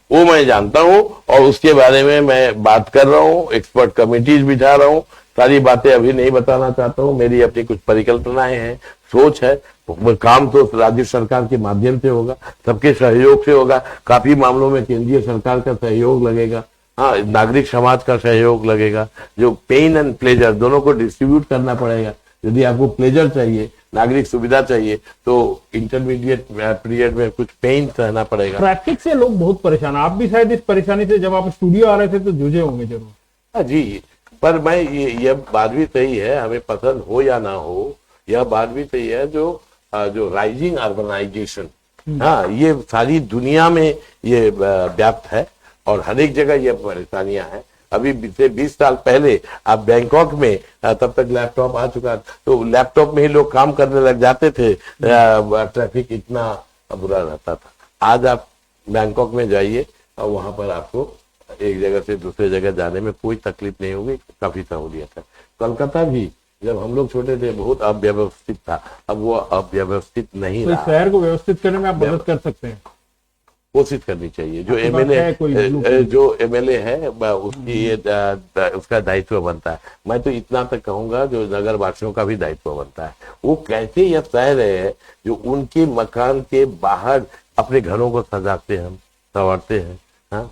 वो मैं जानता हूँ, और उसके बारे में मैं बात कर रहा हूँ, एक्सपर्ट कमिटीज बिठा रहा हूँ। सारी बातें अभी नहीं बताना चाहता हूँ, मेरी अपनी कुछ परिकल्पनाएं हैं, सोच है। काम तो राज्य सरकार के माध्यम से होगा, सबके सहयोग से होगा। काफी मामलों में केंद्रीय सरकार का सहयोग लगेगा, हाँ, नागरिक समाज का सहयोग लगेगा। जो पेन एंड प्लेजर दोनों को डिस्ट्रीब्यूट करना पड़ेगा। यदि आपको प्लेजर चाहिए, नागरिक सुविधा चाहिए, तो इंटरमीडिएट पीरियड में कुछ पेन सहना पड़ेगा। ट्रैफिक से लोग बहुत परेशान, आप भी शायद इस परेशानी से जब आप स्टूडियो आ रहे थे तो जूझे होंगे जरूर। हाँ जी, पर मैं ये बात भी सही है, हमें पसंद हो या ना हो, यह बात भी सही है, जो राइजिंग अर्बनाइजेशन, हाँ, ये सारी दुनिया में ये व्याप्त है, और हर एक जगह ये परेशानियां हैं। अभी से 20 साल पहले आप बैंकॉक में, तब तक लैपटॉप आ चुका, तो लैपटॉप में ही लोग काम करने लग जाते थे, ट्रैफिक इतना बुरा रहता था। आज आप बैंकॉक में जाइए, और वहां पर आपको एक जगह से दूसरे जगह जाने में कोई तकलीफ नहीं होगी, काफी सहूलियत है। कलकत्ता भी जब हम लोग छोटे थे बहुत अव्यवस्थित था, अब वो अव्यवस्थित नहीं रहा। तो शहर को व्यवस्थित करने में आप मदद कर सकते हैं, कोशिश करनी चाहिए। जो एमएलए है उसकी ये उसका दायित्व बनता है। मैं तो इतना तक कहूंगा जो नगर वासियों का भी दायित्व बनता है। वो कैसे यह तय रहे हैं जो उनके मकान के बाहर अपने घरों को सजाते हैं, संवारते हैं, हाँ,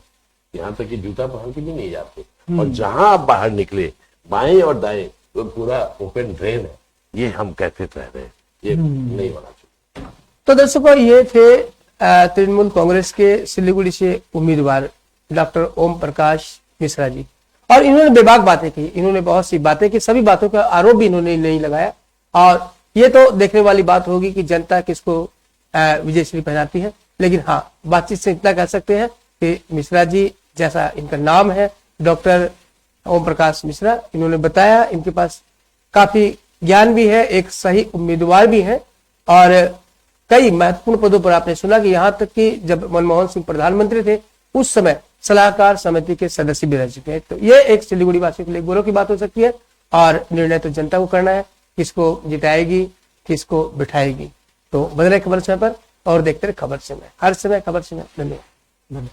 यहाँ तक कि जूता पहन के भी नहीं जाते, और जहां आप बाहर निकले बाएं और दाएं तो पूरा ओपन ड्रेन है। ये हम कैसे तय रहे हैं, ये नहीं होना चाहिए। तो दर्शकों, ये थे तृणमूल कांग्रेस के सिलीगुड़ी से उम्मीदवार डॉक्टर ओम प्रकाश मिश्रा जी, और इन्होंने बेबाक बातें की, इन्होंने बहुत सी बातें की, सभी बातों का आरोप भी इन्होंने नहीं लगाया। और ये तो देखने वाली बात होगी कि जनता किसको विजयश्री पहनाती है। लेकिन हाँ, बातचीत से इतना कह सकते हैं कि मिश्रा जी, जैसा इनका नाम है डॉक्टर ओम प्रकाश मिश्रा, इन्होंने बताया इनके पास काफी ज्ञान भी है, एक सही उम्मीदवार भी है, और कई महत्वपूर्ण पदों पर आपने सुना कि यहाँ तक कि जब मनमोहन सिंह प्रधानमंत्री थे उस समय सलाहकार समिति के सदस्य भी रह चुके हैं। तो ये एक सिलीगुड़ी वासियों के लिए गौरव की बात हो सकती है, और निर्णय तो जनता को करना है, किसको जिताएगी किसको बिठाएगी। तो बदले खबर समय पर और देखते रहे खबर समय, हर समय खबर समय। धन्यवाद।